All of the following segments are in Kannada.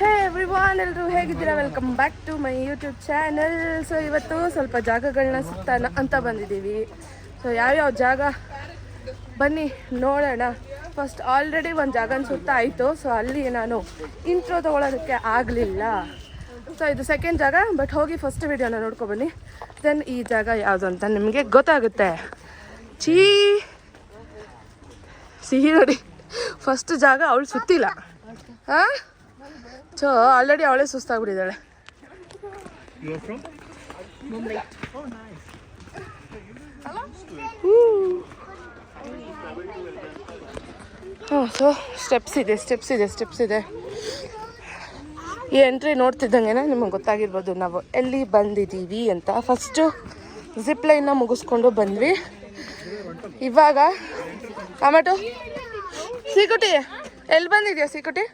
ಹೇ ಎವ್ರಿವಾನ್, ಎಲ್ಲರೂ ಹೇಗಿದ್ದೀರಾ? Welcome back to my YouTube channel. So ಇವತ್ತು ಸ್ವಲ್ಪ ಜಾಗಗಳನ್ನ ಸುತ್ತಾನ ಅಂತ ಬಂದಿದ್ದೀವಿ. ಸೊ ಯಾವ್ಯಾವ ಜಾಗ ಬನ್ನಿ ನೋಡೋಣ. ಫಸ್ಟ್ ಆಲ್ರೆಡಿ ಒಂದು ಜಾಗನ ಸುತ್ತಾಯಿತು. ಸೊ ಅಲ್ಲಿ ನಾನು ಇಂಟ್ರೋ ತೊಗೊಳೋದಕ್ಕೆ ಆಗಲಿಲ್ಲ. ಸೊ ಇದು ಸೆಕೆಂಡ್ ಜಾಗ, ಬಟ್ ಹೋಗಿ ಫಸ್ಟ್ ವಿಡಿಯೋನ ನೋಡ್ಕೊಬನ್ನಿ. ದೆನ್ ಈ ಜಾಗ ಯಾವುದು ಅಂತ ನಿಮಗೆ ಗೊತ್ತಾಗುತ್ತೆ. ಸಿಹಿ ನೋಡಿ, ಫಸ್ಟ್ ಜಾಗ ಅವಳು ಸುತ್ತಿಲ್ಲ. ಹಾಂ, ಸೊ ಆಲ್ರೆಡಿ ಅವಳೇ ಸುಸ್ತಾಗ್ಬಿಟ್ಟಿದ್ದಾಳೆ. ಹಾಂ, ಸೊ ಸ್ಟೆಪ್ಸ್ ಇದೆ. ಈ ಎಂಟ್ರಿ ನೋಡ್ತಿದ್ದಂಗೆ ನಿಮಗೆ ಗೊತ್ತಾಗಿರ್ಬೋದು ನಾವು ಎಲ್ಲಿ ಬಂದಿದ್ದೀವಿ ಅಂತ. ಫಸ್ಟು ಜಿಪ್ ಲೈನ್ನ ಮುಗಿಸ್ಕೊಂಡು ಬಂದ್ವಿ. ಇವಾಗ ಟೊಮೆಟೊ ಸೀಕುಟಿ ಎಲ್ಲಿ ಬಂದಿದ್ಯಾ? ಸೀಕುಟಿ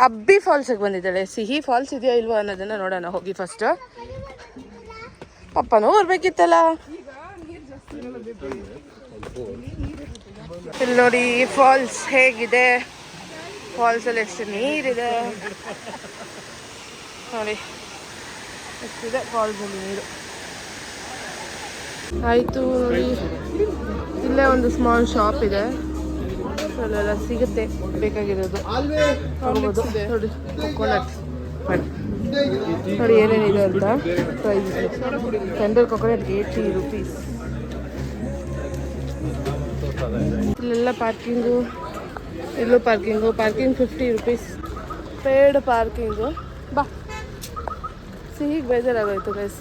ಅಬ್ಬಿ ಫಾಲ್ಸಿಗೆ ಬಂದಿದ್ದಾಳೆ. ಸಿಹಿ ಫಾಲ್ಸ್ ಇದೆಯಾ ಇಲ್ವೋ ಅನ್ನೋದನ್ನು ನೋಡೋಣ ಹೋಗಿ ಫಸ್ಟ್. ಪಪ್ಪನೂ ಬರ್ಬೇಕಿತ್ತಲ್ಲ. ಇಲ್ಲಿ ನೋಡಿ ಫಾಲ್ಸ್ ಹೇಗಿದೆ. ಫಾಲ್ಸಲ್ಲಿ ಎಷ್ಟು ನೀರಿದೆ ನೋಡಿ, ಎಷ್ಟಿದೆ ಫಾಲ್ಸಲ್ಲಿ ನೀರು. ಆಯಿತು ನೋಡಿ, ಇಲ್ಲೇ ಒಂದು ಸ್ಮಾಲ್ ಶಾಪ್ ಇದೆ. ಅಲ್ಲೆಲ್ಲ ಸಿಗುತ್ತೆ ಬೇಕಾಗಿರೋದು. ಹೋಗ್ಬೋದು ನೋಡಿ. ಕೊಕೊನಟ್ ನೋಡಿ ಏನೇನಿದೆ ಅಂತ ಪ್ರೈಸ್. Tender coconut 80 rupees. ಇಲ್ಲೆಲ್ಲ ಪಾರ್ಕಿಂಗು, ಇಲ್ಲೂ ಪಾರ್ಕಿಂಗ್ 50 ರೂಪೀಸ್. Paid parking. ಬಾ, ಸಿಹಿಗೆ ಬೇಜಾರಾಗೋಯ್ತು ಗೈಸ್.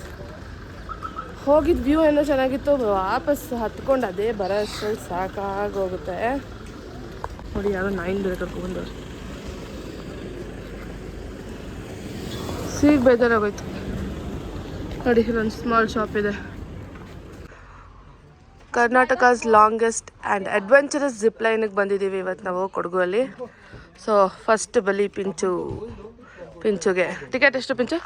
ಹೋಗಿದ್ದು ವ್ಯೂ ಏನೋ ಚೆನ್ನಾಗಿತ್ತು, ವಾಪಸ್ ಹತ್ಕೊಂಡು ಅದೇ ಬರೋ ಅಷ್ಟರಲ್ಲಿ ಸಾಕಾಗೋಗುತ್ತೆ. ನೋಡಿ ಯಾರೋ 9 ಬೇರೆ ಕರ್ಕೊಂಡ್ಬಂದವ್ರು. ಸಿಹಿಗೆ ಬೇಜಾರಾಗೋಯ್ತು ನೋಡಿ. ಇಲ್ಲೊಂದು ಸ್ಮಾಲ್ ಶಾಪ್ ಇದೆ. Karnataka's longest and adventurous zip ಲೈನಿಗೆ ಬಂದಿದ್ದೀವಿ ಇವತ್ತು ನಾವು ಕೊಡಗುವಲ್ಲಿ. ಸೊ ಫಸ್ಟ್ ಬಲಿ ಪಿಂಚುಗೆ ಟಿಕೆಟ್ ಎಷ್ಟು Pinchu?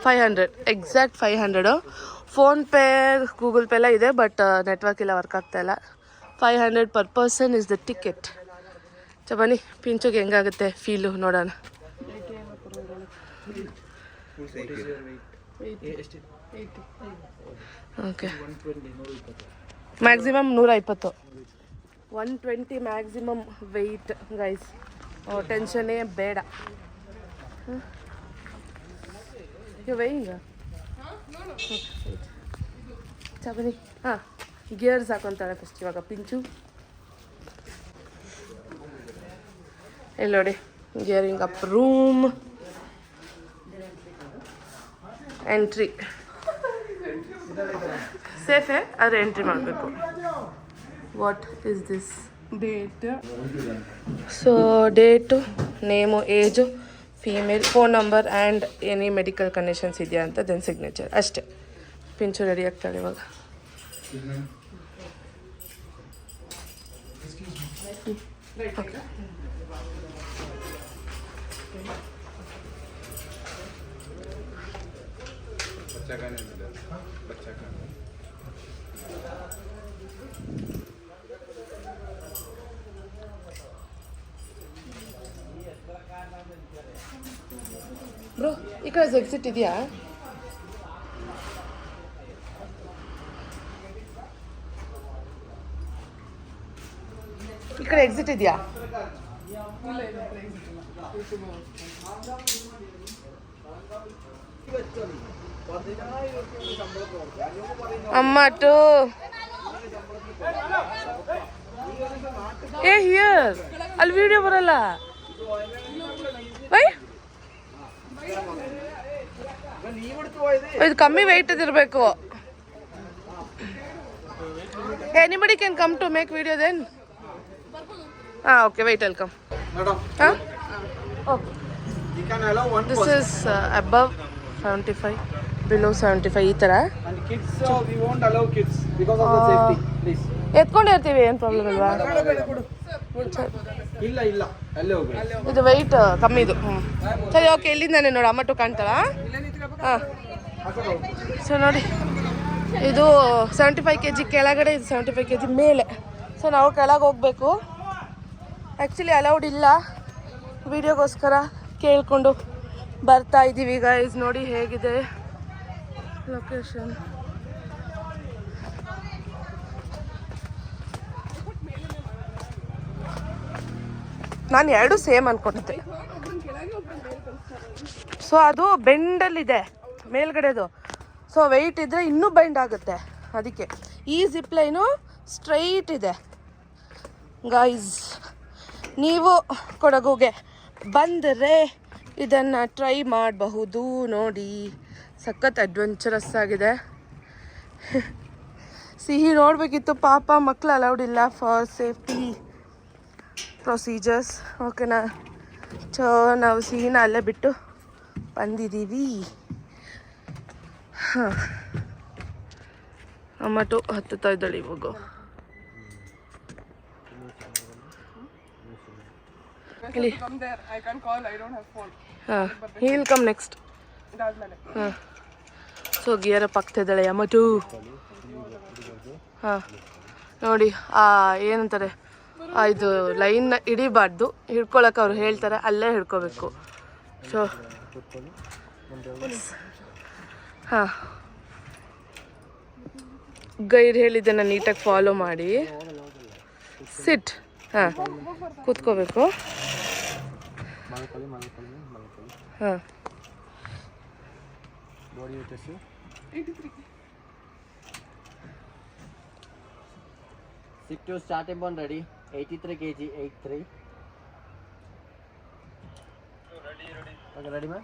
500 exact 500. PhonePe Google Pay ಎಲ್ಲ ಇದೆ, ಬಟ್ ನೆಟ್ವರ್ಕ್ ಇಲ್ಲ, ವರ್ಕ್ ಆಗ್ತಾಯಿಲ್ಲ. 500 per person is the ticket. So ಬನ್ನಿ ಪಿಂಚುಗೆ ಹೆಂಗಾಗುತ್ತೆ ಫೀಲು ನೋಡೋಣ. Okay, maximum 120. 120 maximum weight guys. ಟೆನ್ಷನ್ನೇ ಬೇಡ. ವೆಯ್ಯಿಂಗ ಬನ್ನಿ. ಹಾಂ, ಗಿಯರ್ಸ್ ಹಾಕೊತಾಳೆ ಫಸ್ಟ್ ಇವಾಗ ಪಿಂಚು. ಇಲ್ಲಿ ನೋಡಿ, ಗಿಯರಿಂಗ್ ಅಪ್ ರೂಮ್. ಎಂಟ್ರಿ ಸೇಫೇ, ಆದರೆ ಎಂಟ್ರಿ ಮಾಡಬೇಕು. What is this? Date. So date, name, age, female, phone number and any medical conditions ಇದೆಯಾ ಅಂತ. ದೆನ್ ಸಿಗ್ನೇಚರ್ ಅಷ್ಟೇ. ಪಿಂಚು ರೆಡಿ ಆಗ್ತಾಳೆ ಇವಾಗ. ಓಕೆ, ಬ್ರೋ ಈ ಕಡೆ ಎಕ್ಸಿಟ್ ಇದೆಯಾ? ಈ ಕಡೆ ಎಕ್ಸಿಟ್ ಇದೆಯಾ? ಅಮ್ಮ ಟು ಏ ಹಿಯರ್ ಅಲ್ಲಿ ವಿಡಿಯೋ ಬರಲ್ಲ. ಇದು ಕಮ್ಮಿ ವೆಯ್ಟ್ ಇದಿರಬೇಕು. Anybody can come to make video then. ಹಾಂ, ಓಕೆ, ವೆಯ್ಟ್, ವೆಲ್ಕಮ್. ಹಾಂ, okay. This is above 75, below 75 ಈ ಥರ. ಎತ್ಕೊಂಡಿರ್ತೀವಿ, ಏನು ಪ್ರಾಬ್ಲಮ್ ಇಲ್ವಾ? ಇದು ವೆಯ್ಟ್ ಕಮ್ಮಿ ಇದು. ಸರಿ, ಓಕೆ, ಇಲ್ಲಿಂದಾನೆ ನೋಡಿ ಅಮ್ಮಟ್ಟು ಕಾಣ್ತಾಳ. ಹಾಂ, ಸೊ ನೋಡಿ ಇದು 75 kg ಕೆಳಗಡೆ, ಇದು 75 kg ಮೇಲೆ. ಸೊ ನಾವು ಕೆಳಗೆ ಹೋಗಬೇಕು. ಆ್ಯಕ್ಚುಲಿ ಅಲೌಡ್ ಇಲ್ಲ, ವಿಡಿಯೋಗೋಸ್ಕರ ಕೇಳಿಕೊಂಡು ಬರ್ತಾ ಇದ್ದೀವಿ ಗೈಸ್. ನೋಡಿ ಹೇಗಿದೆ ಲೊಕೇಶನ್. ನಾನು ಎರಡು ಸೇಮ್ ಅಂದ್ಕೊಂಡಿದ್ದೆ. ಸೊ ಅದು ಬೆಂಡಲ್ಲಿದೆ ಮೇಲ್ಗಡೆದು. ಸೊ ವೆಯ್ಟ್ ಇದ್ದರೆ ಇನ್ನೂ ಬೆಂಡ್ ಆಗುತ್ತೆ. ಅದಕ್ಕೆ ಈ ಜಿಪ್ ಲೈನು ಸ್ಟ್ರೈಟ್ ಇದೆ ಗೈಸ್. ನೀವು ಕೊಡಗುಗೆ ಬಂದರೆ ಇದನ್ನು ಟ್ರೈ ಮಾಡಬಹುದು. ನೋಡಿ ಸಖತ್ ಅಡ್ವೆಂಚರಸ್ ಆಗಿದೆ. ಸಿಹಿ ನೋಡಬೇಕಿತ್ತು, ಪಾಪ ಮಕ್ಕಳು ಅಲೌಡ್ ಇಲ್ಲ ಫಾರ್ ಸೇಫ್ಟಿ ಪ್ರೊಸೀಜರ್ಸ್. ಓಕೆನಾ. ಸೊ ನಾವು ಸಿಹಿನ ಅಲ್ಲೇ ಬಿಟ್ಟು ಬಂದಿದ್ದೀವಿ. ಹಾಂ, ಅಮ್ಮಟು ಹತ್ತುತ್ತಾ ಇದ್ದಾಳೆ ಇವಾಗ. ಇಲ್ಲಿ ಹಾಂ, ಹೀಲ್ ಕಮ್ ನೆಕ್ಸ್ಟ್. ಹಾಂ, ಸೊ ಗಿಯರ್ ಅಪ್ ಆಗ್ತಾ ಇದ್ದಾಳೆ ಅಮ್ಮಟು. ಹಾಂ ನೋಡಿ, ಏನಂತಾರೆ ಇದು ಲೈನ್ ಹಿಡಿಬಾರ್ದು, ಹಿಡ್ಕೊಳಕ್ಕೆ ಅವ್ರು ಹೇಳ್ತಾರೆ, ಅಲ್ಲೇ ಹಿಡ್ಕೋಬೇಕು. ಸೊ ಹಾಂ, ಗೈಡ್ ಹೇಳಿದ್ದನ್ನು ನೀಟಾಗಿ ಫಾಲೋ ಮಾಡಿ ಸಿಟ್. ಹಾಂ, ಕೂತ್ಕೋಬೇಕು. ಹಾಂ, Sit to starting point ready. 83 kg, 83. Ready. Okay, ready, man?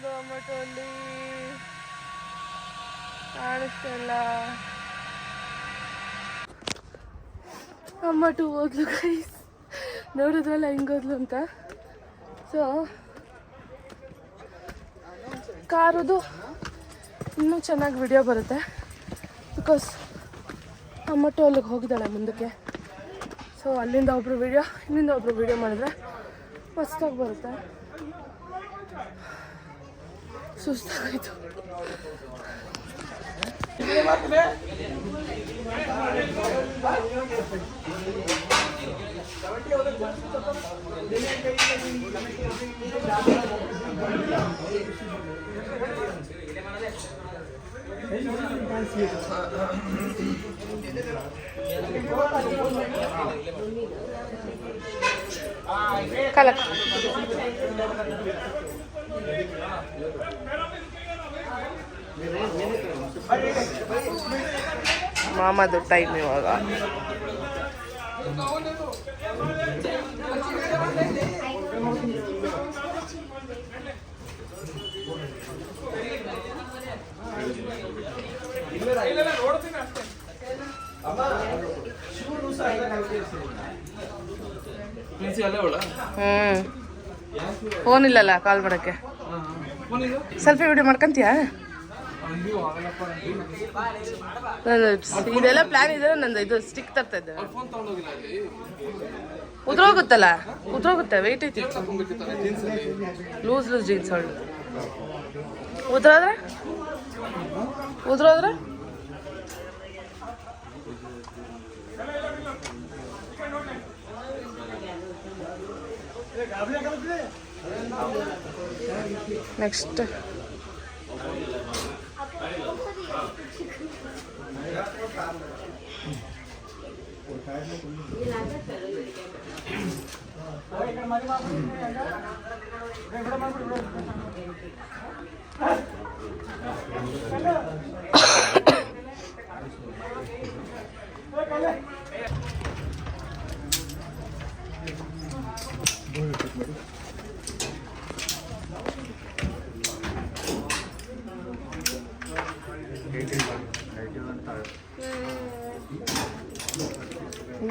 ಟೊಮಟೊಲ್ಲಿ ಕಾಣಿಸ್ತಿಲ್ಲ. ಅಮ್ಮಟು ಹೋದ್ಲು ಗೈಸ್, ನೋಡಿದ್ರಲ್ಲ ಹೆಂಗೋದ್ಲು ಅಂತ. ಸೊ ಕಾರದು ಇನ್ನೂ ಚೆನ್ನಾಗಿ ವಿಡಿಯೋ ಬರುತ್ತೆ, ಬಿಕಾಸ್ ಅಮ್ಮಟು ಅಲ್ಲಿಗೆ ಹೋಗಿದ್ದಾಳೆ ಮುಂದಕ್ಕೆ. ಸೊ ಅಲ್ಲಿಂದ ಒಬ್ಬರು ವಿಡಿಯೋ, ಇಲ್ಲಿಂದ ಒಬ್ಬರು ವಿಡಿಯೋ ಮಾಡಿದ್ರೆ ಮಸ್ತಾಗಿ ಬರುತ್ತೆ. ಸುಸ್ತಾಗೋಯ್ತು. ಕಲಕ್ ಮಾಮದು ಟೈಮ್ ಇವಾಗ. ಫೋನ್ ಇಲ್ಲಲ್ಲ ಕಾಲ್ ಮಾಡೋಕ್ಕೆ. ಸೆಲ್ಫಿ ವಿಡಿಯೋ ಮಾಡ್ಕೊಂತೀಯಾ? ಇದೆಲ್ಲ ಪ್ಲಾನ್ ಇದೆ. ನಂದು ಇದು ಸ್ಟಿಕ್ ತರ್ತಾ ಇದ್ದೆ. ಉದ್ರೋಗುತ್ತಲ್ಲ, ಉದ್ರೋಗುತ್ತೆ, ವೆಯ್ಟ್ ಐತಿ. ಲೂಸ್ ಜೀನ್ಸ್ ಹೊಳ್ಳು ಉದ್ರೋದ್ರೆ ನೆಕ್ಸ್ಟ್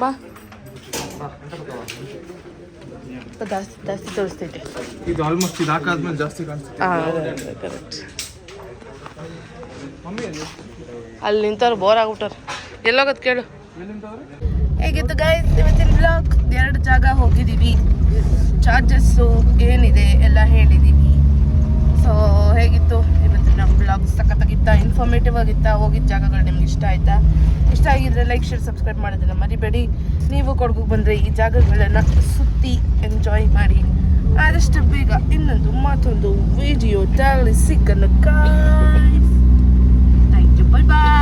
ಬಾ ಜಾಸ್ತಿ ತೋರಿಸ್ತೈತೆ. ಇದು ಆಲ್ಮೋಸ್ಟ್ ಇದು ಹಾಕಾದ್ಮೇಲೆ ಜಾಸ್ತಿ ಕಾಣಿಸುತ್ತೆ. ಕರೆಕ್ಟ್. ಅಲ್ಲಿ ನಿಂತವ್ರು ಬೋರ್ ಆಗ್ಬಿಟ್ಟಾರ. ಎಲ್ಲೋಗೋದು ಕೇಳು. ಹೇಗಿತ್ತು ಗೈಸ್ ಇವತ್ತಿನ ಬ್ಲಾಗ್? 2 ಜಾಗ ಹೋಗಿದ್ದೀವಿ, ಚಾರ್ಜಸ್ಸು ಏನಿದೆ ಎಲ್ಲ ಹೇಳಿದ್ದೀವಿ. ಸೊ ವ್ಲಾಗ್ ಸಖತ್ತಾಗಿತ್ತಾ, ಇನ್ಫಾರ್ಮೇಟಿವ್ ಆಗಿತ್ತಾ, ಹೋಗಿದ್ದ ಜಾಗಗಳು ನಿಮ್ಗೆ ಇಷ್ಟ ಆಯ್ತಾ? ಇಷ್ಟ ಆಗಿದ್ರೆ ಲೈಕ್ ಶೇರ್ ಸಬ್ಸ್ಕ್ರೈಬ್ ಮಾಡೋದನ್ನ ಮರಿಬೇಡಿ. ನೀವು ಕೊಡಗಿಗೆ ಬಂದರೆ ಈ ಜಾಗಗಳನ್ನು ಸುತ್ತಿ ಎಂಜಾಯ್ ಮಾಡಿ. ಆದಷ್ಟು ಬೇಗ ಇನ್ನೊಂದು ಮತ್ತೊಂದು ವಿಡಿಯೋದಲ್ಲಿ ಸಿಗೋಣ. Thank you, bye bye.